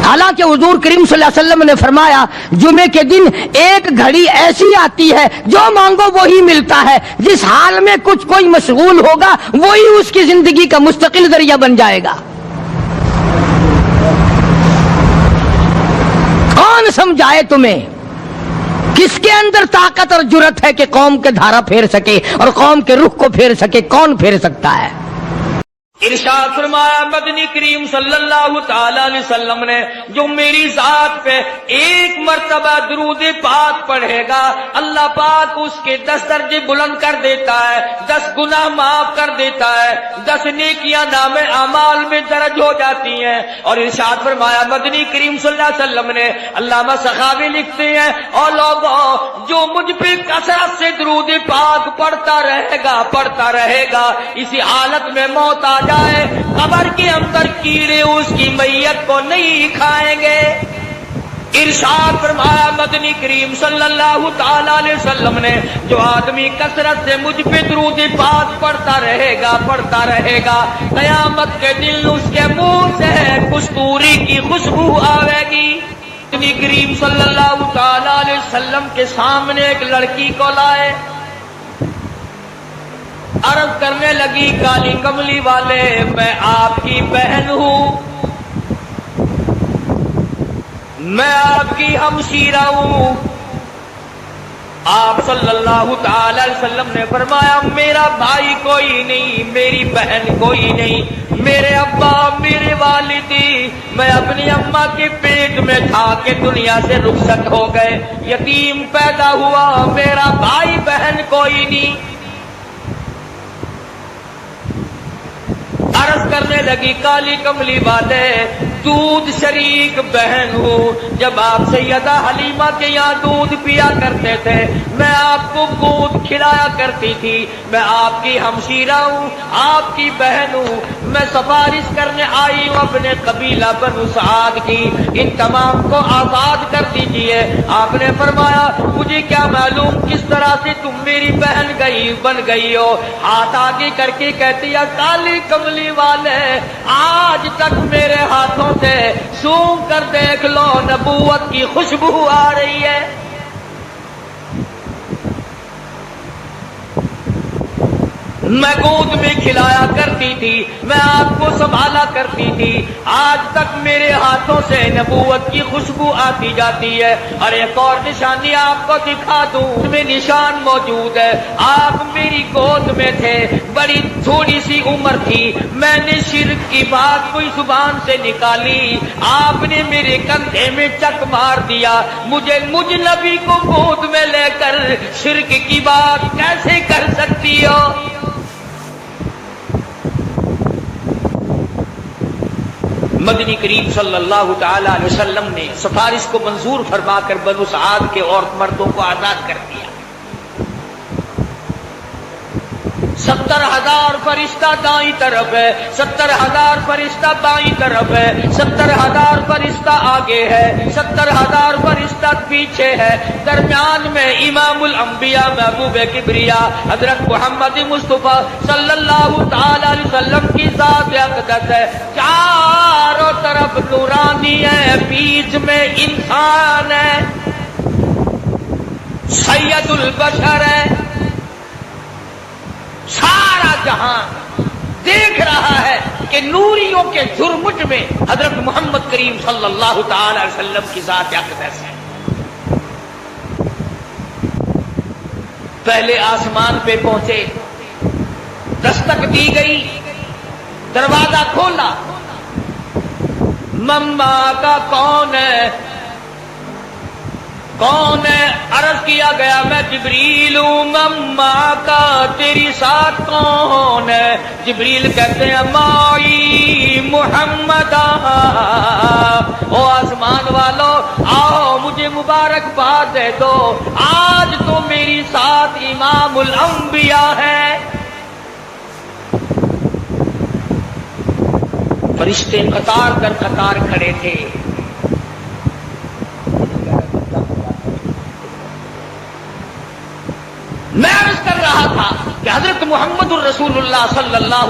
حالانکہ حضور کریم صلی اللہ علیہ وسلم نے فرمایا جمعے کے دن ایک گھڑی ایسی آتی ہے جو مانگو وہی ملتا ہے، جس حال میں کچھ کوئی مشغول ہوگا وہی اس کی زندگی کا مستقل ذریعہ بن جائے گا۔ کون سمجھائے تمہیں؟ کس کے اندر طاقت اور جرت ہے کہ قوم کے دھارا پھیر سکے اور قوم کے رخ کو پھیر سکے؟ کون پھیر سکتا ہے؟ ارشاد فرمایا مدنی کریم صلی اللہ تعالی علیہ وسلم نے جو میری ذات پہ ایک مرتبہ درود پاک پڑھے گا اللہ پاک اس کے 10 درجے بلند کر دیتا ہے، 10 گناہ معاف کر دیتا ہے، 10 نیکیاں نام اعمال میں درج ہو جاتی ہیں۔ اور ارشاد فرمایا مدنی کریم صلی اللہ علیہ وسلم نے، علامہ سخاوی لکھتے ہیں، اور لوگوں جو مجھ پہ کثرت سے درود پاک پڑھتا رہے گا اسی حالت میں موت آ جائے قبر کے اندر کیڑے اس کی میت کو نہیں کھائیں گے۔ ارشاد فرمایا مدنی کریم صلی اللہ تعالی علیہ وسلم نے جو آدمی کثرت سے مجھ پہ درود پاک پڑھتا رہے گا قیامت کے دن اس کے منہ سے کستوری کی خوشبو آئے گی۔ مدنی کریم صلی اللہ تعالی علیہ وسلم کے سامنے ایک لڑکی کو لائے، عرض کرنے لگی کالی کملی والے میں آپ کی بہن ہوں، میں آپ کی ہمشیرہ ہوں۔ آپ صلی اللہ تعالی علیہ وسلم نے فرمایا میرا بھائی کوئی نہیں، میری بہن کوئی نہیں، میرے ابا میرے والدی میں اپنی اماں کے پیٹ میں تھا کہ دنیا سے رخصت ہو گئے، یتیم پیدا ہوا، میرا بھائی بہن کوئی نہیں۔ عرض کرنے لگی کالی کملی والے دودھ شریک بہن ہوں، جب آپ سیدہ حلیمہ کے یہاں دودھ پیا کرتے تھے میں آپ کو دودھ کھلایا کرتی تھی، میں آپ کی ہمشیرہ ہوں، آپ کی بہن ہوں، میں سفارش کرنے آئی ہوں اپنے قبیلہ بنو سعد کی، ان تمام کو آزاد کر دیجئے۔ آپ نے فرمایا مجھے کیا معلوم کس طرح سے تم میری بہن بن گئی ہو، ہاتھ آگے کر کے کہتی ہے کالی کملی والے آج تک میرے ہاتھوں سے سونگھ کر دیکھ لو نبوت کی خوشبو آ رہی ہے۔ میں گود میں کھلایا کرتی تھی، میں آپ کو سنبھالا کرتی تھی، آج تک میرے ہاتھوں سے نبوت کی خوشبو آتی جاتی ہے۔ اور ایک اور نشانی آپ کو دکھا دوں، میں نشان موجود ہے، آپ میری گود میں تھے، بڑی تھوڑی سی عمر تھی، میں نے شرک کی بات کوئی زبان سے نکالی، آپ نے میرے کندھے میں چک مار دیا، مجھے نبی کو گود میں لے کر شرک کی بات کیسے کر سکتی ہو؟ مدنی کریم صلی اللہ تعالی علیہ وسلم نے سفارش کو منظور فرما کر بنو سعد کے عورت مردوں کو آزاد کر دیا۔ 70,000 فرشتہ دائیں طرف ہے، 70,000 فرشتہ بائیں طرف ہے، 70,000 فرشتہ آگے ہے، 70,000 فرشتہ پیچھے ہے، درمیان میں امام الانبیاء محبوب کبریا حضرت محمد مصطفیٰ صلی اللہ تعالی علیہ وسلم کی ذات اقدس ہے، چاروں طرف نورانی ہے، بیچ میں انسان ہے، سید البشر ہے، سارا جہاں دیکھ رہا ہے کہ نوریوں کے جھرمٹ میں حضرت محمد کریم صلی اللہ تعالی علیہ وسلم کی ذات اقدس ہے۔ پہلے آسمان پہ پہنچے، دستک دی گئی، دروازہ کھولا، مما کا کون ہے؟ کون ہے؟ عرض کیا گیا میں جبریل ہوں۔ مما کا تیری ساتھ کون ہے؟ جبریل کہتے ہیں مائی محمد۔ او آسمان والو آؤ مجھے مبارکباد دے دو، آج تو میری ساتھ امام الانبیاء ہے۔ فرشتے قطار در قطار کھڑے تھے، میں عرض کر رہا تھا کہ حضرت محمد الرسول اللہ صلی اللہ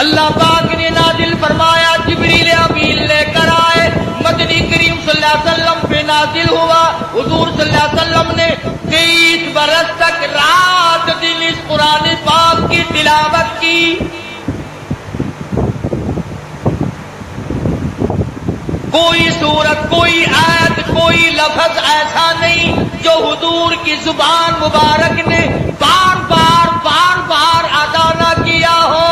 اللہ پاک نے نازل فرمایا، جبریل امین لے کر آئے، مدنی کریم صلی اللہ علیہ وسلم پہ نازل ہوا۔ حضور صلی اللہ علیہ وسلم نے 23 برس تک رات دن اس قرآن پاک کی تلاوت کی۔ کوئی سورت، کوئی آیت، کوئی لفظ ایسا نہیں جو حضور کی زبان مبارک نے بار بار ادا نہ کیا ہو۔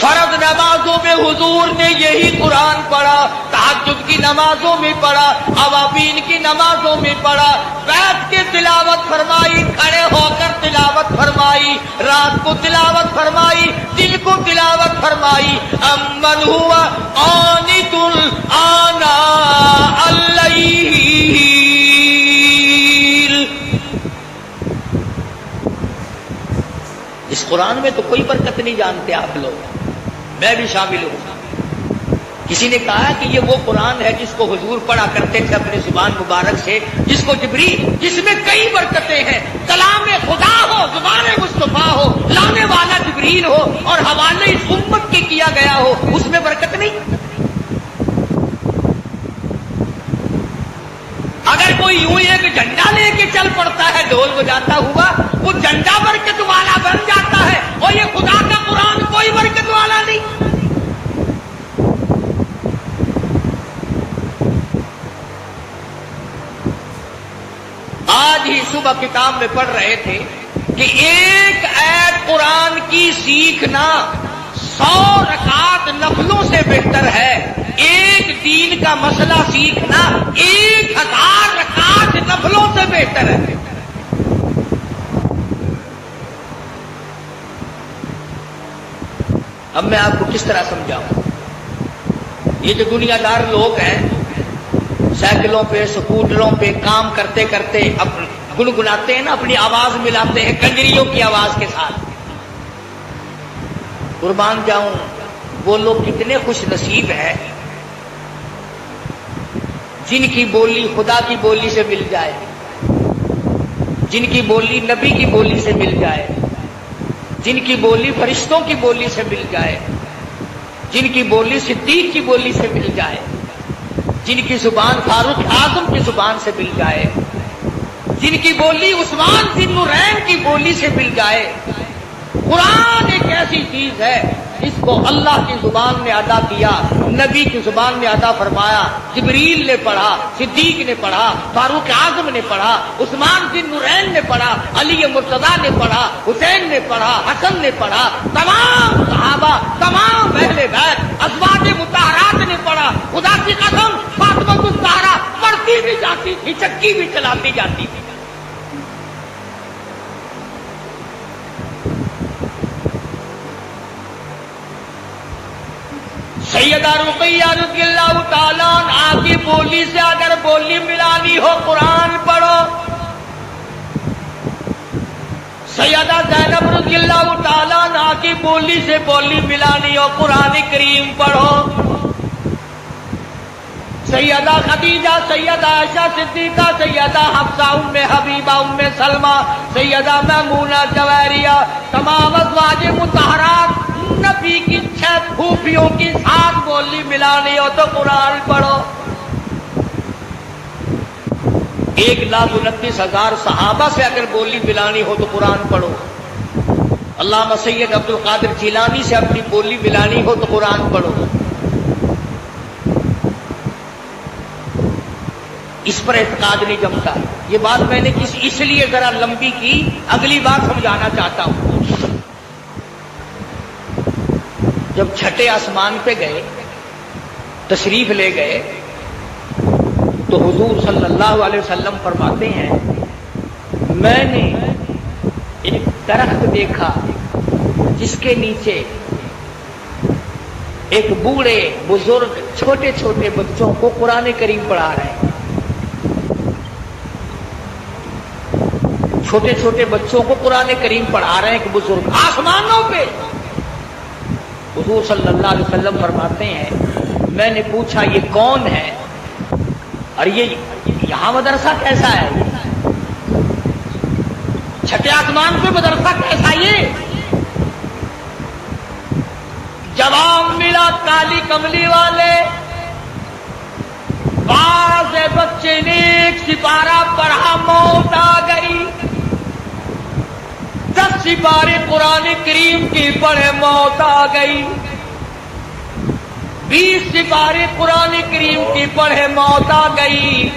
فرض نمازوں میں حضور نے یہی قرآن پڑھا، تہجد کی نمازوں میں پڑھا، اوابین کی نمازوں میں پڑھا، بیٹھ کے تلاوت فرمائی، کھڑے ہو کر تلاوت فرمائی، رات کو تلاوت فرمائی، دن کو تلاوت فرمائی۔ امن ہوا قانت آناء اللیل، اس قرآن میں تو کوئی برکت نہیں جانتے آپ لوگ، میں بھی شامل ہوں۔ کسی نے کہا کہ یہ وہ قرآن ہے جس کو حضور پڑھا کرتے تھے اپنی زبان مبارک سے، جس کو جبریل، جس میں کئی برکتیں ہیں، کلام خدا ہو، زبان مصطفیٰ ہو، لانے والا جبریل ہو اور حوالے اس امت کے کیا گیا ہو، اس میں برکت نہیں۔ اگر کوئی یوں ایک جھنڈا لے کے چل پڑتا ہے ڈھول بجاتا ہوا، وہ جھنڈا برکت والا بن جاتا ہے، اور یہ خدا کا قرآن کوئی برکت والا نہیں۔ آج ہی صبح کتاب میں پڑھ رہے تھے کہ ایک آیت قرآن کی سیکھنا 100 رکعت نفلوں سے بہتر ہے۔ ایک دین کا مسئلہ سیکھنا 1000 رکعت نفلوں سے بہتر ہے۔ اب میں آپ کو کس طرح سمجھاؤں؟ یہ جو دنیا دار لوگ ہیں، سائیکلوں پہ، سکوٹروں پہ کام کرتے کرتے گنگناتے ہیں نا، اپنی آواز ملاتے ہیں کنجریوں کی آواز کے ساتھ، قربان جاؤں وہ لوگ کتنے خوش نصیب ہیں جن کی بولی خدا کی بولی سے مل جائے، جن کی بولی نبی کی بولی سے مل جائے، جن کی بولی فرشتوں کی بولی سے مل جائے، جن کی بولی صدیق کی بولی سے مل جائے، جن کی زبان فاروق اعظم کی زبان سے مل جائے، جن کی بولی عثمان ذی النورین کی بولی سے مل جائے۔ قرآن ایک ایسی چیز ہے اس کو اللہ کی زبان میں ادا کیا، نبی کی زبان میں ادا فرمایا، جبریل نے پڑھا، صدیق نے پڑھا، فاروق اعظم نے پڑھا، عثمان ذی النورین نے پڑھا، علی مرتضیٰ نے پڑھا، حسین نے پڑھا، حسن نے پڑھا، تمام صحابہ، تمام اہل بیت، ازواج مطہرات نے پڑھا۔ خدا کی قسم فاطمہ الزہرا پڑھتی بھی جاتی تھی، چکی بھی چلاتی جاتی تھی۔ سیدہ رقیہ رضی اللہ تعالیٰ عنہا کی بولی سے اگر بولی ملانی ہو قرآن پڑھو، سیدہ زینب رضی اللہ تعالیٰ عنہا کی بولی سے بولی ملانی ہو قرآن کریم پڑھو، سیدہ خدیجہ، سیدہ عائشہ صدیقہ، سیدہ حفصہ، ام حبیبہ، ام سلمہ، سیدہ میمونہ جویریہ، تمام ازواج مطہرات، نبی کی 6 پھوپھیوں کی ساتھ بولی ملانی ہو تو قرآن پڑھو۔ 1,29,000 صحابہ سے اگر بولی ملانی ہو تو قرآن پڑھو۔ علامہ سید عبد القادر جیلانی سے اپنی بولی ملانی ہو تو قرآن پڑھو۔ اس پر اعتقاد نہیں جمتا۔ یہ بات میں نے اس لیے ذرا لمبی کی، اگلی بات سمجھانا چاہتا ہوں۔ جب چھٹے آسمان پہ گئے، تشریف لے گئے، تو حضور صلی اللہ علیہ وسلم فرماتے ہیں میں نے ایک درخت دیکھا جس کے نیچے ایک بوڑھے بزرگ چھوٹے چھوٹے بچوں کو قرآن کریم پڑھا رہے ہیں، چھوٹے چھوٹے بچوں کو قرآن کریم پڑھا رہے ہیں ایک بزرگ آسمانوں پہ۔ حضور صلی اللہ علیہ وسلم فرماتے ہیں میں نے پوچھا یہ کون ہے اور یہ یہاں مدرسہ کیسا ہے؟ چھٹے آسمان پہ مدرسہ کیسا یہ؟ جواب ملا کالی کملی والے، بعض بچے نے ایک سپارہ پڑھا، موت آ گئی۔ 10 سپارے قرآن کریم کی پڑھے، موت آ گئی۔ 20 سپارے قرآن کریم کی پڑھے، موت آ گئی۔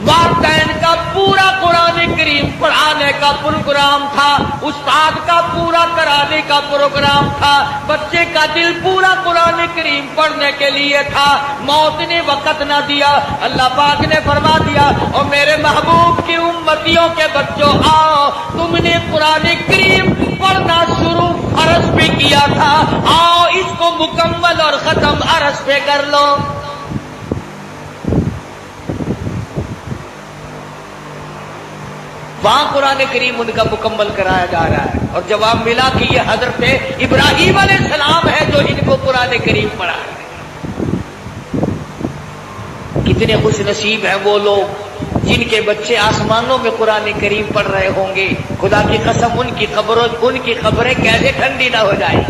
والدین کا پورا قرآن کریم پڑھانے کا پروگرام تھا، استاد کا پورا کرانے کا پروگرام تھا، بچے کا دل پورا قرآن کریم پڑھنے کے لیے تھا، موت نے وقت نہ دیا۔ اللہ پاک نے فرما دیا، اور میرے محبوب کی امتیوں کے بچوں آؤ، تم نے قرآن کریم پڑھنا شروع عرش پہ کیا تھا، آؤ اس کو مکمل اور ختم عرش پہ کر لو۔ وہاں قرآن کریم ان کا مکمل کرایا جا رہا ہے، اور جواب ملا کہ یہ حضرت ابراہیم علیہ السلام ہے جو ان کو قرآن کریم پڑھا ہے۔ کتنے خوش نصیب ہیں وہ لوگ جن کے بچے آسمانوں میں قرآن کریم پڑھ رہے ہوں گے۔ خدا کی قسم ان کی خبریں کیسے ٹھنڈی نہ ہو جائیں۔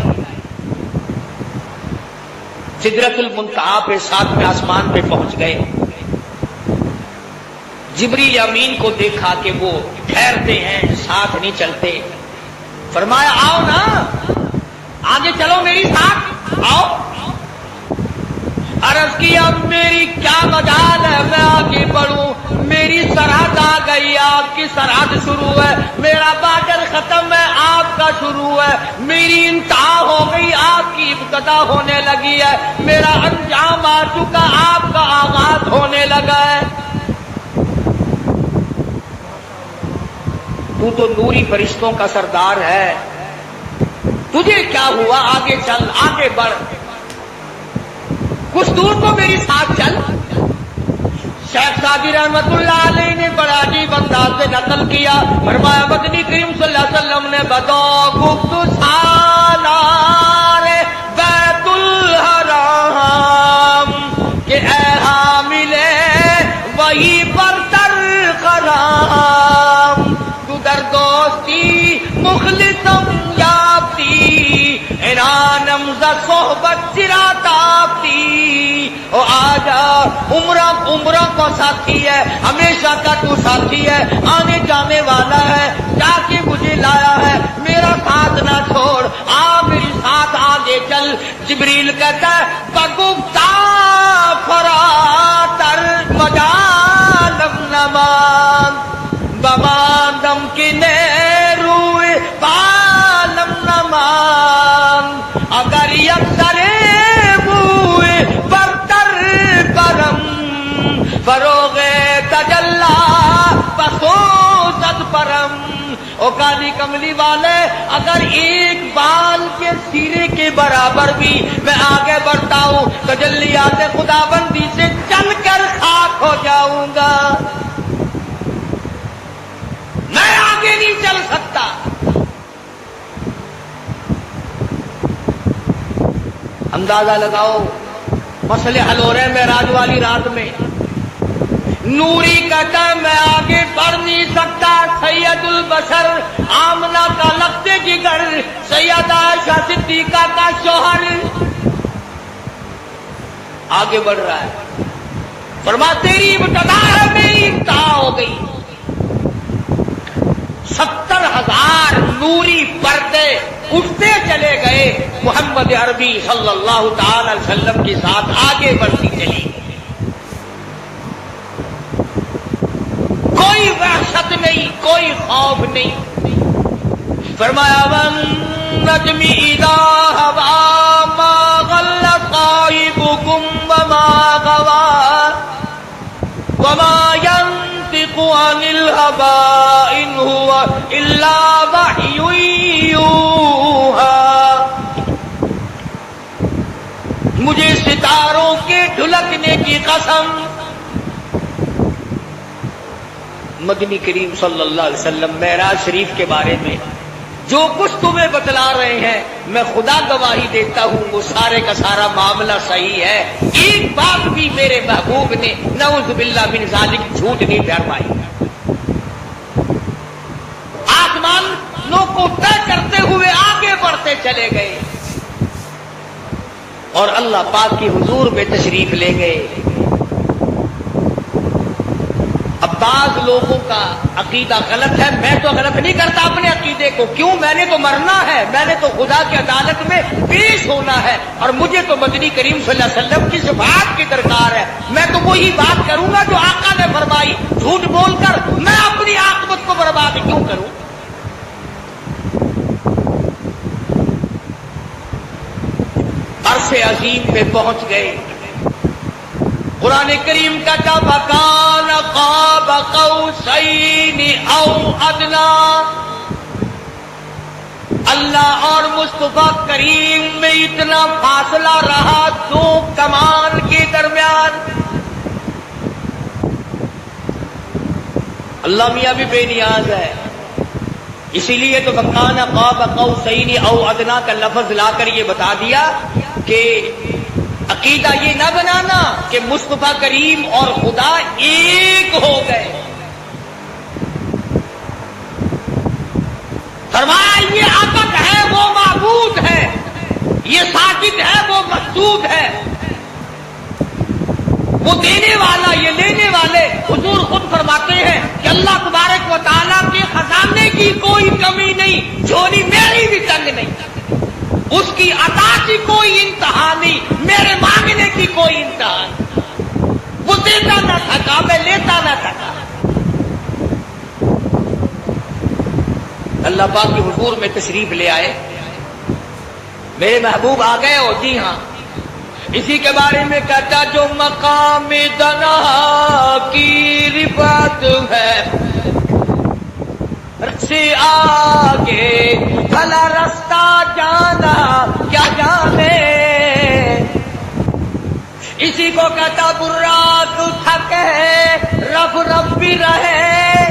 سدرۃ المنتہا پہ 7ویں آسمان پہ پہنچ گئے، جبریل امین کو دیکھا کہ وہ ٹھہرتے ہیں، ساتھ نہیں چلتے، فرمایا آؤ نا آگے چلو میری ساتھ آؤ۔ عرض کیا میری کیا مجال ہے میں آگے بڑھوں، میری سرحد آ گئی، آپ کی سرحد شروع ہے، میرا بارڈر ختم ہے، آپ کا شروع ہے، میری انتہا ہو گئی، آپ کی ابتدا ہونے لگی ہے، میرا انجام آ چکا، آپ کا آغاز ہونے لگا ہے۔ تو نوری فرشتوں کا سردار ہے، تجھے کیا ہوا؟ آگے چل، آگے بڑھ، کچھ دور تو میری ساتھ چل۔ شیخ سعدی رحمت اللہ علیہ نے بڑا عجیب انداز سے نقل کیا، فرمایا مدنی کریم صلی اللہ علیہ وسلم نے بدو گفت سالار بیت الحرام کہ اے حامل وہی برتر کرام، تو در دوستی مخلصم یافتی، انانم ز صحبت چرا تافتی، او آجا عمرہ کو ساتھی ہے، ہمیشہ کا تو ساتھی ہے، آنے جانے والا ہے، جا کے مجھے لایا ہے، میرا ساتھ نہ چھوڑ، آ میری ساتھ آگے چل۔ جبریل کہتا ہے بگفتا فراتر مجالم نمان بماندم کی نیروی بالم نمان، اگر یک سرے بوئے برتر کرم فروغ تجلا بخوصد پرم۔ او کالی کملی والے، اگر ایک بال کے سیرے کے برابر بھی میں آگے بڑھتا ہوں تجلیات خداوندی سے چل کر خاک ہو جاؤں گا، میں آگے نہیں چل سکتا۔ اندازہ لگاؤ مسئلے حل ہو رہے ہیں معراج والی رات میں، نوری کہتا ہے میں آگے بڑھ نہیں سکتا، سید البشر آمنہ کا لخت جگر، سیدہ عائشہ صدیقہ کا شوہر آگے بڑھ رہا ہے، فرما تیری ابتدا ہے میری انتہا ہو گئی۔ 70,000 نوری پردے اٹھتے چلے گئے، محمد عربی صلی اللہ تعالی علیہ وسلم کے ساتھ آگے بڑھتی چلی، کوئی وحشت نہیں، کوئی خوف نہیں۔ فرمایا والنجم اذا هوى ما ضل صاحبكم وما غوى وما ينطق عن الهوى إن هو إلا وحي يوحى۔ مجھے ستاروں کے ڈھلکنے کی قسم، مدنی کریم صلی اللہ علیہ وسلم معراج شریف کے بارے میں جو کچھ تمہیں بتلا رہے ہیں، میں خدا گواہی دیتا ہوں وہ سارے کا سارا معاملہ صحیح ہے، ایک بات بھی میرے محبوب نے نعوذ باللہ من ذالک جھوٹ نہیں فرمائی۔ ہوئے آگے بڑھتے چلے گئے اور اللہ پاک کی حضور میں تشریف لے گئے۔ اب بعض لوگوں کا عقیدہ غلط ہے، میں تو غلط نہیں کرتا اپنے عقیدے کو، کیوں؟ میں نے تو مرنا ہے، میں نے تو خدا کی عدالت میں پیش ہونا ہے، اور مجھے تو مدنی کریم صلی اللہ علیہ وسلم کی شفاعت کی درکار ہے۔ میں تو وہی بات کروں گا جو آقا نے فرمائی، جھوٹ بول کر میں اپنی عاقبت کو برباد کیوں کروں؟ عرش عظیم پہ پہنچ گئے، قرآن کریم کا فَكَانَ قَابَ قَوْسَيْنِ أَوْ أَدْنَىٰ۔ اللہ اور مصطفیٰ کریم میں اتنا فاصلہ رہا دو کمان کے درمیان۔ اللہ میاں بھی بے نیاز ہے، اسی لیے تو فَكَانَ قَابَ قَوْسَيْنِ أَوْ أَدْنَىٰ کا لفظ لا کر یہ بتا دیا کہ عقیدہ یہ نہ بنانا کہ مصطفیٰ کریم اور خدا ایک ہو گئے۔ فرمایا یہ عبد ہے وہ معبود ہے، یہ ساجد ہے وہ مسجود ہے، وہ دینے والا یہ لینے والے۔ حضور خود فرماتے ہیں کہ اللہ تبارک و تعالیٰ کے خزانے کی کوئی کمی نہیں، جھولی میری بھی تنگ نہیں، اس کی عطا کی کوئی انتہا نہیں، میرے مانگنے کی کوئی انتہا نہیں، وہ دیتا نہ تھکا میں لیتا نہ تھکا۔ اللہ پاک کی حضور میں تشریف لے آئے، میرے محبوب آ گئے ہو، جی ہاں، اسی کے بارے میں کہتا جو مقام دنا کی رفعت ہے سے آگے بھلا رستہ جانا کیا جانے، اسی کو کہتا براق تھکے رب رب بھی رہے،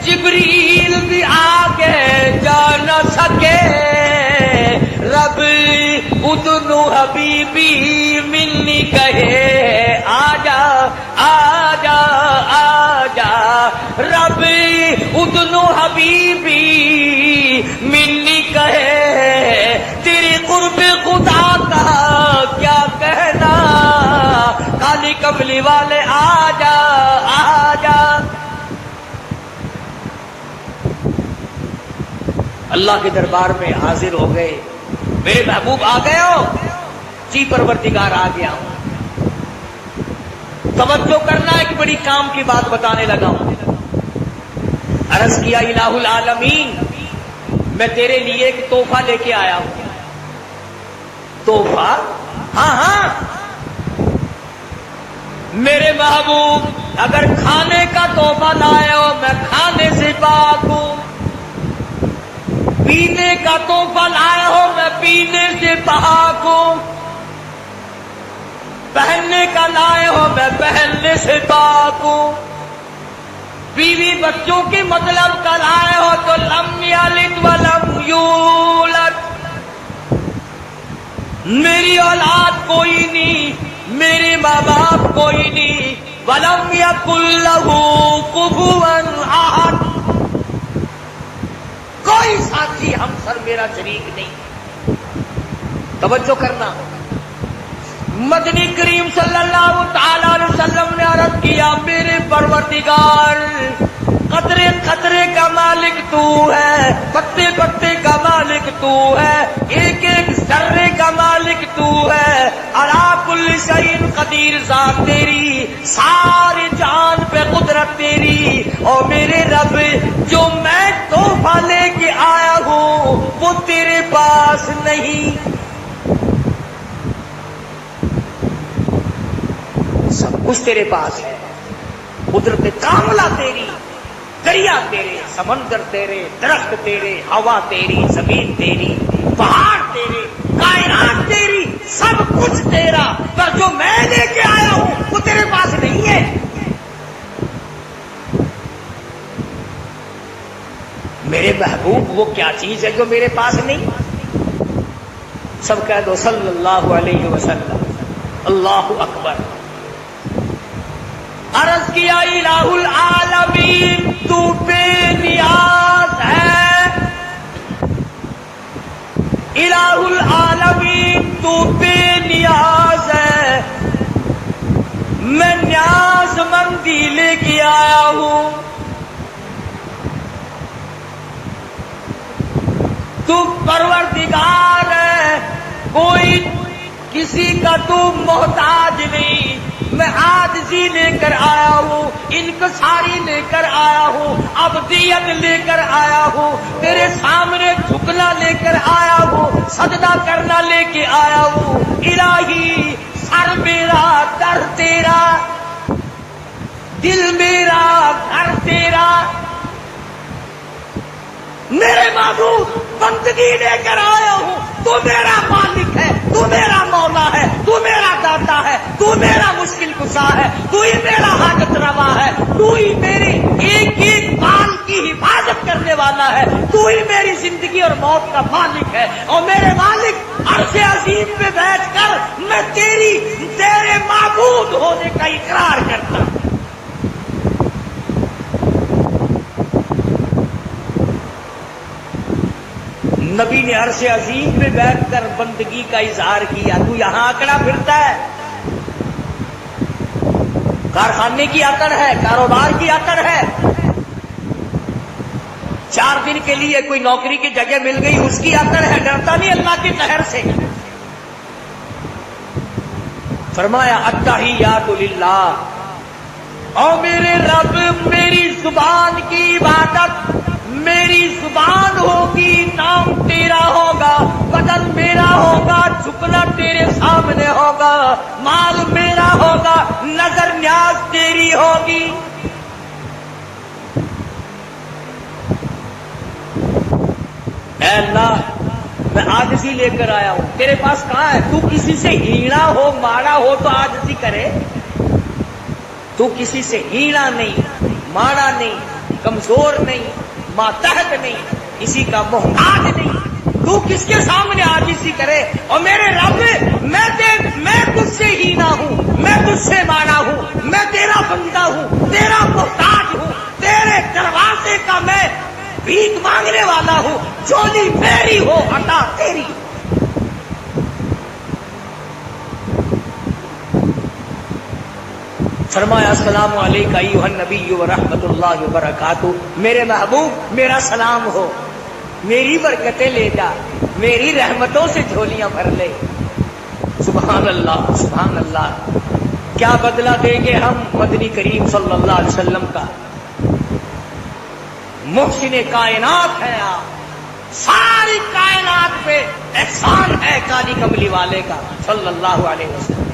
جبریل بھی آگے جا نہ سکے، رب ادنو حبیبی ملنی کہے آجا آجا آجا، رب ادنو حبیبی ملنی کہے، تیری قرب خدا کا کیا کہنا، کالی کملی والے آجا آجا۔ اللہ کے دربار میں حاضر ہو گئے، میرے محبوب آ گئے ہو، جی پروردگار آ گیا ہوں۔ توجہ کرنا، ایک بڑی کام کی بات بتانے لگا ہوں۔ عرض کیا الہ العالمین میں تیرے لیے ایک تحفہ لے کے آیا ہوں۔ تحفہ؟ ہاں ہاں میرے محبوب، اگر کھانے کا تحفہ لائے ہو میں کھانے سے پاک ہوں، پینے کا تحفہ لائے ہو میں پینے سے پاک ہوں، پہننے کا لائے ہو میں پہننے سے پاک ہوں، بیوی بچوں کے مطلب کا لائے ہو تو لم یلد ولم یولد، میری اولاد کوئی نہیں، میرے ماں باپ کوئی نہیں، ولم یکن لہ کفوا احد، کوئی ساتھی ہمسر میرا شریک نہیں۔ توجہ کرنا، مدنی کریم صلی اللہ تعالی علیہ وسلم نے عرض کیا میرے پروردگار قطرے قطرے کا مالک تو ہے، پتے پتے کا مالک تو ہے، ایک ایک ذرے کا مالک تو ہے، علی کل شیء قدیر ذات تیری، سارے جان پہ قدرت تیری، اور میرے رب جو میں تحفہ لے کے آیا ہوں وہ تیرے پاس نہیں، سب کچھ تیرے پاس ہے، قدرت کاملہ تیری، دریا تیرے، سمندر تیرے، درخت تیرے، ہوا تیری، زمین تیری، پہاڑ تیرے، کائنات تیری، سب کچھ تیرا، پر جو میں لے کے آیا ہوں وہ تیرے پاس نہیں ہے۔ میرے محبوب وہ کیا چیز ہے جو میرے پاس نہیں؟ سب کہہ دو صلی اللہ علیہ وسلم، اللہ اکبر۔ عرض کیا الہ العالمین تو بے نیاز ہے، تو بے نیاز ہے، میں نیاز مندی لے کے آیا ہوں. تو پروردگار ہے، کوئی کسی کا تو محتاج نہیں. میں عاجزی لے کر آیا ہوں، انکساری لے کر آیا ہوں، عبدیت لے کر آیا ہوں، تیرے سامنے جھکنا لے کر آیا ہوں، سجدہ کرنا لے کے آیا ہوں. الہی سر میرا در تیرا، دل میرا گھر تیرا. میرے معبود بندگی لے کر آیا ہوں. تو میرا مالک ہے، تو میرا مولا ہے، تو میرا داتا ہے، تو میرا مشکل کشا ہے، تو ہی میرا حاجت روا ہے، تو ہی میری ایک ایک بال کی حفاظت کرنے والا ہے، تو ہی میری زندگی اور موت کا مالک ہے. اور میرے مالک عرش عظیم پہ بیٹھ کر میں تیرے معبود ہونے کا اقرار کرتا ہوں. نبی نے عرش عظیم پہ بیٹھ کر بندگی کا اظہار کیا. تو یہاں اکڑا پھرتا ہے، کارخانے کی اکڑ ہے، کاروبار کی اکڑ ہے. 4 دن کے لیے کوئی نوکری کی جگہ مل گئی، اس کی اکڑ ہے، ڈرتا نہیں اللہ کی قہر سے. فرمایا التحیات للہ. اور میرے رب میری زبان کی عبادت، میری زبان ہوگی، نام تیرا ہوگا، بدن میرا ہوگا، جھکنا تیرے سامنے ہوگا، مال میرا ہوگا، نظر نیاز تیری ہوگی. اے اللہ میں عاجزی لے کر آیا ہوں، تیرے پاس کہاں ہے؟ تو کسی سے ہیڑا ہو مارا ہو تو عاجزی کرے. تو کسی سے ہیڑا نہیں، مارا نہیں، کمزور نہیں، ماتحت نہیں، کسی کا محتاج نہیں. تو کس کے سامنے عاجزی کرے؟ اور میرے رب میں تجھ سے ہینا ہوں، میں تجھ سے مانا ہوں، میں تیرا بندہ ہوں، تیرا محتاج ہوں، تیرے دروازے کا میں بھیک مانگنے والا ہوں. چولی میری ہو، عطا تیری. فرمایا السلام علیکہ ایھا النبی ورحمۃ اللہ وبرکاتہ. میرے محبوب میرا سلام ہو، میری برکتیں لے جا، میری رحمتوں سے جھولیاں بھر لے. سبحان اللہ سبحان اللہ. کیا بدلہ دیں گے ہم مدنی کریم صلی اللہ علیہ وسلم کا. محسن کائنات ہے آپ، ساری کائنات پہ احسان ہے کالی کملی والے کا صلی اللہ علیہ وسلم.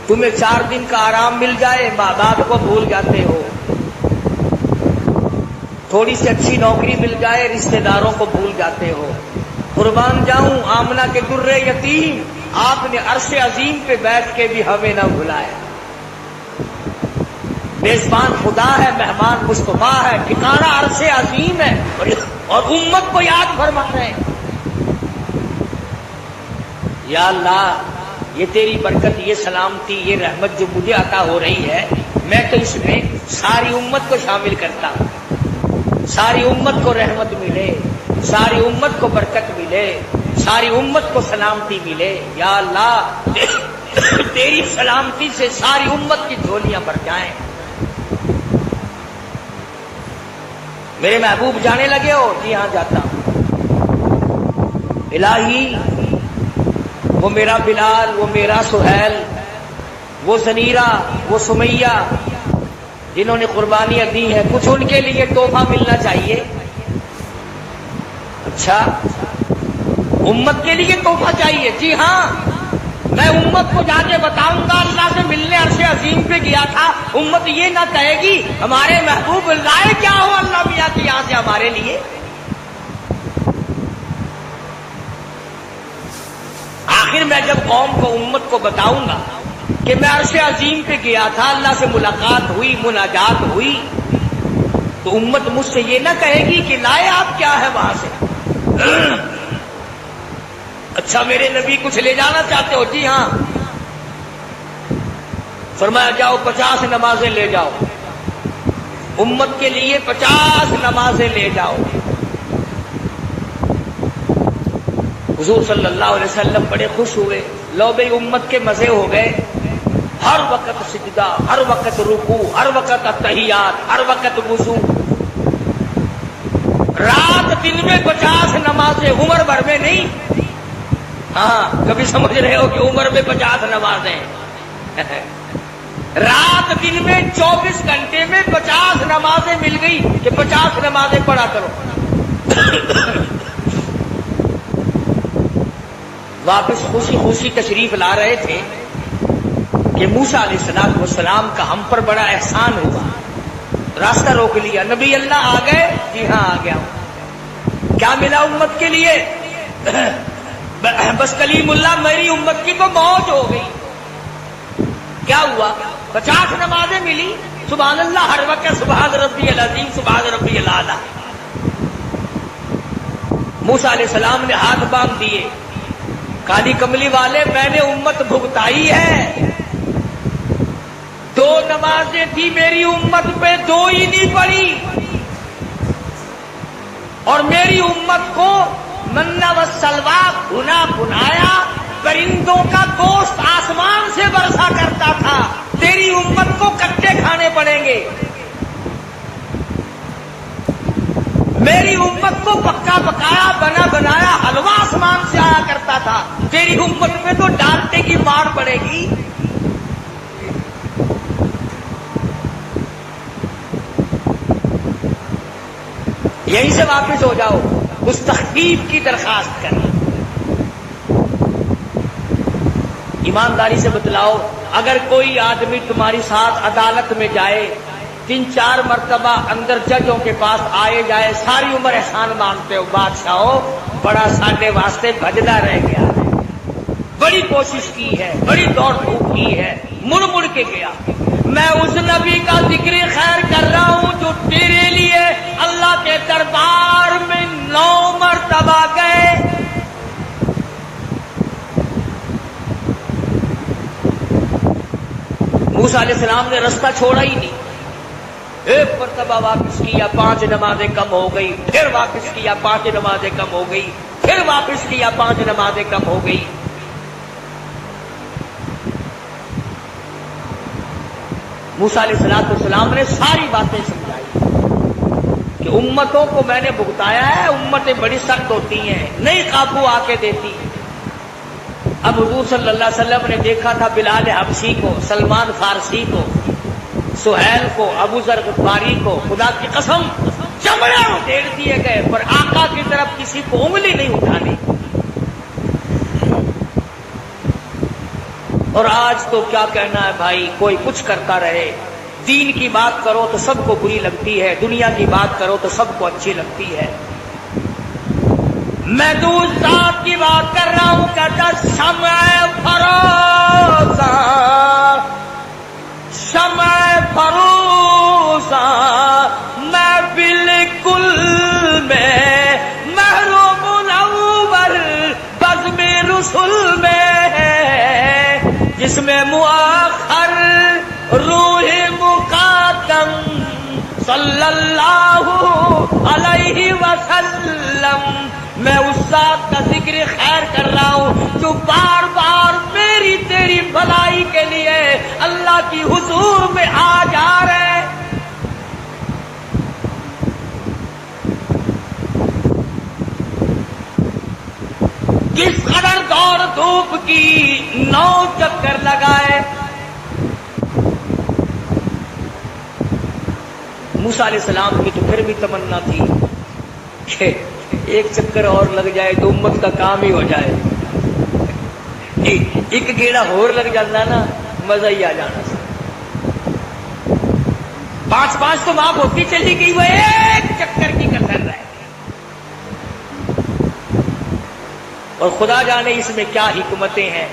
تمہیں 4 دن کا آرام مل جائے، ماں باپ کو بھول جاتے ہو. تھوڑی سی اچھی نوکری مل جائے، رشتہ داروں کو بھول جاتے ہو. قربان جاؤں آمنہ کے در یتیم، آپ نے عرش عظیم پہ بیٹھ کے بھی ہمیں نہ بھلایا. میزبان خدا ہے، مہمان مصطفیٰ ہے، ٹھکانہ عرش عظیم ہے، اور امت کو یاد فرما رہے ہیں. یا اللہ یہ تیری برکت، یہ سلامتی، یہ رحمت جو مجھے عطا ہو رہی ہے، میں تو اس میں ساری امت کو شامل کرتا ہوں. ساری امت کو رحمت ملے، ساری امت کو برکت ملے، ساری امت کو سلامتی ملے. یا اللہ تیری سلامتی سے ساری امت کی جھولیاں بھر جائیں. میرے محبوب جانے لگے ہو؟ جی ہاں جاتا ہوں. الہی وہ میرا بلال، وہ میرا سہیل، وہ زنیرہ، وہ سمیہ جنہوں نے قربانیاں دی ہیں، کچھ ان کے لیے تحفہ ملنا چاہیے. اچھا امت کے لیے تحفہ چاہیے؟ جی ہاں، میں امت کو جا کے بتاؤں گا اللہ سے ملنے عرش عظیم پہ گیا تھا. امت یہ نہ کہے گی ہمارے محبوب لائے کیا ہو اللہ میاں کے یہاں سے ہمارے لیے. آخر میں جب قوم کو امت کو بتاؤں گا کہ میں عرش عظیم پہ گیا تھا، اللہ سے ملاقات ہوئی، مناجات ہوئی، تو امت مجھ سے یہ نہ کہے گی کہ لائے آپ کیا ہے وہاں سے. اچھا میرے نبی کچھ لے جانا چاہتے ہو؟ جی ہاں. فرمایا جاؤ 50 نمازیں لے جاؤ، امت کے لیے 50 نمازیں لے جاؤ. حضور صلی اللہ علیہ وسلم بڑے خوش ہوئے، لو بھئی امت کے مزے ہو گئے، ہر وقت سجدہ، ہر وقت رکوع، ہر وقت التحیات، ہر وقت وضو، رات دن میں 50 نمازیں، عمر بھر میں نہیں۔ ہاں کبھی سمجھ رہے ہو کہ عمر میں 50 نمازیں، رات دن میں 24 گھنٹے میں 50 نمازیں مل گئی کہ 50 نمازیں پڑھا کرو۔ واپس خوشی خوشی تشریف لا رہے تھے کہ موسیٰ علیہ السلام کا ہم پر بڑا احسان ہوا، راستہ روک لیا۔ نبی اللہ آ گئے؟ جی ہاں آ گیا ہوں۔ کیا ملا امت کے لیے؟ بس کلیم اللہ میری امت کی تو موت ہو گئی۔ کیا ہوا؟ 50 نمازیں ملی، سبحان اللہ ہر وقت، سبحان ربی العظیم، سبحان ربی الاعلیٰ۔ موسیٰ علیہ السلام نے ہاتھ باندھ دیے، کالی کملی والے میں نے امت بھگتائی ہے، 2 نمازیں تھی میری امت پہ، 2 ہی نہیں پڑھی، اور میری امت کو منّا والسلویٰ بھنا بھنایا پرندوں کا گوشت آسمان سے برسا کرتا تھا، تیری امت کو کچے کھانے پڑیں گے۔ میری امت کو پکا پکایا بنا بنایا حلوہ آسمان سے آیا کرتا تھا، تیری امت میں تو ڈالٹے کی مار پڑے گی۔ یہیں سے واپس ہو جاؤ، اس تخفیف کی درخواست کرنا۔ ایمانداری سے بتلاؤ، اگر کوئی آدمی تمہاری ساتھ عدالت میں جائے، 3-4 مرتبہ اندر ججوں کے پاس آئے جائے، ساری عمر احسان مانتے ہو، بادشاہو بڑا ساڈے واسطے بھجدا رہ گیا ہے، بڑی کوشش کی ہے، بڑی دوڑ دھوپ کی ہے، مڑ مڑ کے گیا۔ میں اس نبی کا ذکر خیر کر رہا ہوں جو تیرے لیے اللہ کے دربار میں 9 مرتبہ گئے۔ موسیٰ علیہ السلام نے رستہ چھوڑا ہی نہیں، 1 مرتبہ واپس کیا، 5 نمازیں کم ہو گئی، پھر واپس کیا، 5 نمازیں کم ہو گئی، پھر واپس کیا، 5 نمازیں کم ہو گئی۔ موسیٰ علیہ السلام نے ساری باتیں سمجھائی کہ امتوں کو میں نے بھگتایا ہے، امتیں بڑی سخت ہوتی ہیں، نہیں قابو آ کے دیتی۔ اب حضور صلی اللہ علیہ وسلم نے دیکھا تھا بلال حبشی کو، سلمان فارسی کو، سہیل کو، ابو ذر غفاری کو، خدا کی قسم چمڑے ادھیڑ دیے گئے، پر آقا کی طرف کسی کو انگلی نہیں اٹھانی۔ اور آج تو کیا کہنا ہے بھائی، کوئی کچھ کرتا رہے، دین کی بات کرو تو سب کو بری لگتی ہے، دنیا کی بات کرو تو سب کو اچھی لگتی ہے۔ میں تو اس ذات کی بات کر رہا ہوں، کہتا شمع فروزاں، شمع فروزاں میں بالکل میں محروم الاول بزم رسول میں، جس میں مؤخر روح مقدم صلی اللہ علیہ وسلم، میں اس ذات کا ذکر خیر کر رہا ہوں جو بار بار میری تیری بھلائی کے لیے اللہ کی حضور میں آ جا رہے۔ کس قدر دور دھوپ کی 9 چکر لگائے۔ موسیٰ علیہ السلام کی تو پھر بھی تمنا تھی کہ 1 چکر اور لگ جائے تو امت کا کام ہی ہو جائے، ایک گیڑا اور لگ جاتا نا مزہ ہی آ جانا۔ 5 تو معاف ہوتی چلی گئی، وہ 1 چکر کی کسر رہے، اور خدا جانے اس میں کیا حکمتیں ہیں۔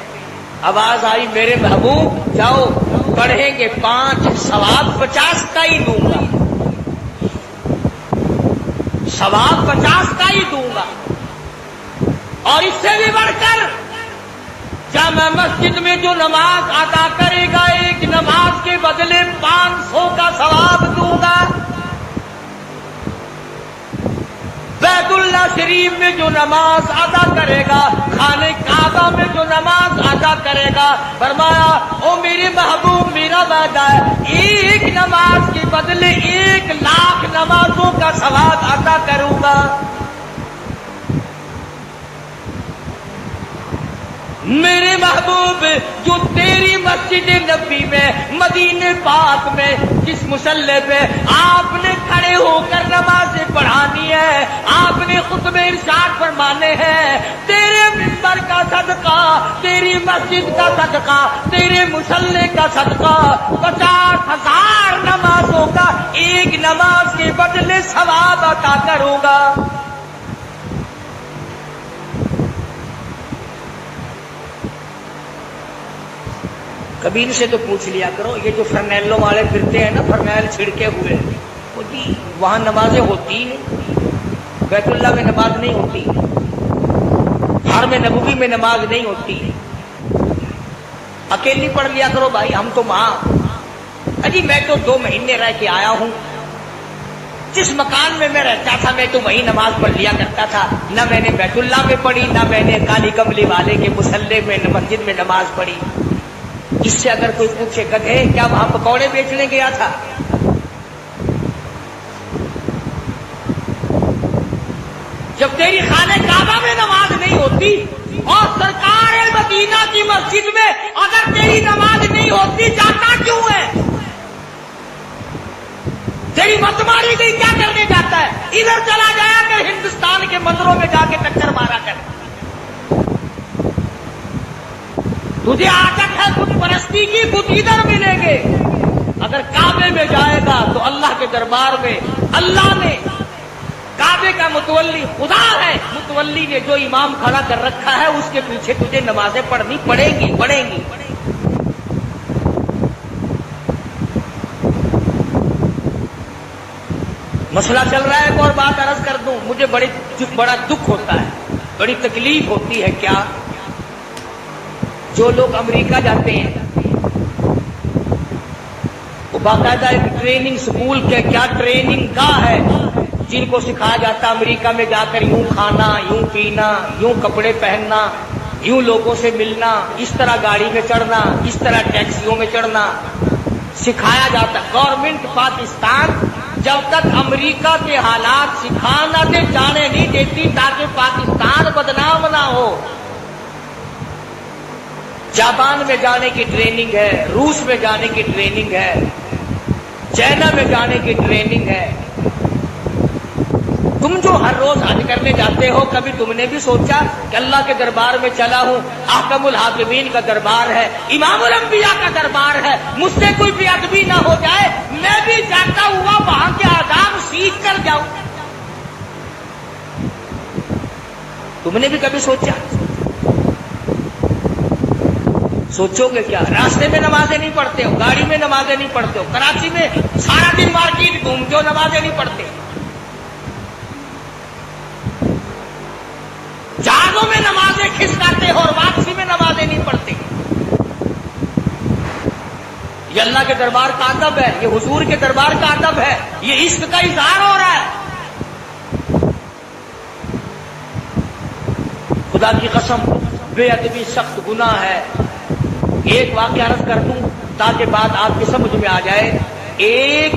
آواز آئی میرے محبوب جاؤ پڑھیں گے 5، ثواب 50 کا ہی دوں گا، ثواب 50 کا ہی دوں گا، اور اس سے بھی بڑھ کر جامع مسجد میں جو نماز ادا کرے گا، ایک نماز کے بدلے 500 کا ثواب دوں گا۔ بیت اللہ شریف میں جو نماز ادا کرے گا، خانہ کعبہ میں جو نماز ادا کرے گا، فرمایا او میرے محبوب میرا وعدہ ہے ایک نماز کے بدلے 1,00,000 نمازوں کا ثواب عطا کروں گا۔ میرے محبوب جو تیری مسجد نبی میں مدینے پاک میں جس مصلی پہ آپ نے کھڑے ہو کر نمازیں پڑھانی ہے، آپ نے خطبہ ارشاد فرمانے ہیں، تیرے منبر کا صدقہ، تیری مسجد کا صدقہ، تیرے مصلی کا صدقہ 50,000 نمازوں کا ایک نماز کے بدلے ثواب عطا کروں گا۔ کبھی ان سے تو پوچھ لیا کرو، یہ جو فرنیلوں والے پھرتے ہیں نا، فرنیل چھڑکے ہوئے، وہ جی وہاں نمازیں ہوتی ہیں، بیت اللہ میں نماز نہیں ہوتی، حرم نبوی میں نماز نہیں ہوتی، اکیلی پڑھ لیا کرو بھائی، ہم تو ماں اجی میں تو 2 مہینے رہ کے آیا ہوں، جس مکان میں میں رہتا تھا میں تو وہیں نماز پڑھ لیا کرتا تھا، نہ میں نے بیت اللہ میں پڑھی، نہ میں نے کالی کملی والے کے مصلی میں مسجد میں نماز پڑھی۔ اس سے اگر کوئی پوچھے گدھے کیا وہاں پکوڑے بیچنے گیا تھا؟ جب تیری خانہ کعبہ میں نماز نہیں ہوتی اور سرکار مدینہ کی مسجد میں اگر تیری نماز نہیں ہوتی، جاتا کیوں ہے؟ تیری متماری گئی کیا کرنے جاتا ہے؟ ادھر چلا جایا کر، ہندوستان کے مندروں میں جا کے ٹکر مارا کر۔ تجھے عادت ہے بت پرستی کی، بت ادھر ملیں گے۔ اگر کعبے میں جائے گا تو اللہ کے دربار میں اللہ نے کعبے کا متولی خدا ہے، متولی نے جو امام کھڑا کر رکھا ہے اس کے پیچھے تجھے نمازیں پڑھنی پڑیں گی۔ مسئلہ چل رہا ہے، ایک اور بات عرض کر دوں، مجھے بڑا دکھ ہوتا ہے، بڑی تکلیف ہوتی ہے۔ کیا؟ جو لوگ امریکہ جاتے ہیں وہ باقاعدہ ایک ٹریننگ سکول کے کیا ٹریننگ کا ہے، جن کو سکھایا جاتا ہے امریکہ میں جا کر یوں کھانا، یوں پینا، یوں کپڑے پہننا، یوں لوگوں سے ملنا، اس طرح گاڑی میں چڑھنا، اس طرح ٹیکسیوں میں چڑھنا سکھایا جاتا ہے۔ گورنمنٹ پاکستان جب تک امریکہ کے حالات سکھانا دے جانے نہیں دیتی تاکہ پاکستان بدنام نہ ہو۔ جاپان میں جانے کی ٹریننگ ہے، روس میں جانے کی ٹریننگ ہے، چائنا میں جانے کی ٹریننگ ہے۔ تم جو ہر روز حج کرنے جاتے ہو، کبھی تم نے بھی سوچا کہ اللہ کے دربار میں چلا ہوں، احکم الحاکمین کا دربار ہے، امام الانبیاء کا دربار ہے، مجھ سے کوئی بے ادبی نہ ہو جائے، میں بھی جاتا ہوا وہاں کے آداب سیکھ کر جاؤں؟ تم نے بھی کبھی سوچا؟ سوچو گے کیا؟ راستے میں نمازیں نہیں پڑھتے ہو، گاڑی میں نمازیں نہیں پڑھتے ہو، کراچی میں سارا دن مارکیٹ گھومتے ہو، نمازیں نہیں پڑھتے، جہازوں میں نمازیں کھسکاتے ہو اور واپسی میں نمازیں نہیں پڑھتے۔ یہ اللہ کے دربار کا ادب ہے، یہ حضور کے دربار کا ادب ہے، یہ عشق کا اظہار ہو رہا ہے۔ خدا کی قسم بے ادبی سخت گناہ ہے۔ ایک واقعہ عرض کر دوں تاکہ بات آپ کی سمجھ میں آ جائے۔ ایک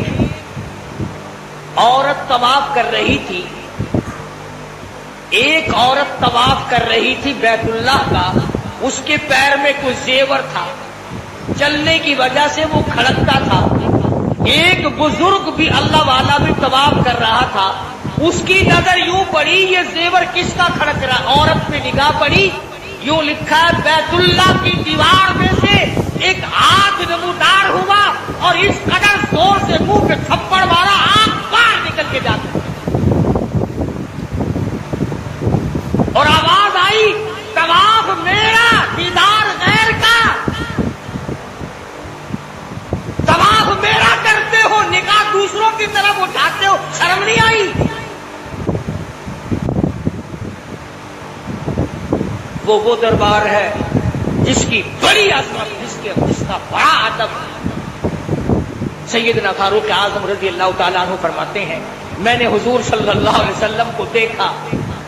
عورت طواف کر رہی تھی، بیت اللہ کا، اس کے پیر میں کچھ زیور تھا، چلنے کی وجہ سے وہ کھڑکتا تھا۔ ایک بزرگ بھی اللہ والا بھی طواف کر رہا تھا، اس کی نظر یوں پڑی یہ زیور کس کا کھڑک رہا؟ عورت پہ نگاہ پڑی، یوں لکھا ہے بیت اللہ کی دیوار میں سے ایک ہاتھ نمودار ہوا اور اس قدر زور سے منہ پہ تھپڑ مارا آنکھ باہر نکل کے جاتا اور آواز آئی طواف میرا دیدار غیر کا، طواف میرا کرتے ہو نگاہ دوسروں کی طرف اٹھاتے ہو، شرم نہیں آئی؟ وہ دربار ہے جس کی بڑی عظمت، جس کا بڑا ادب۔ سیدنا فاروق اعظم رضی اللہ تعالیٰ عنہ فرماتے ہیں میں نے حضور صلی اللہ علیہ وسلم کو دیکھا،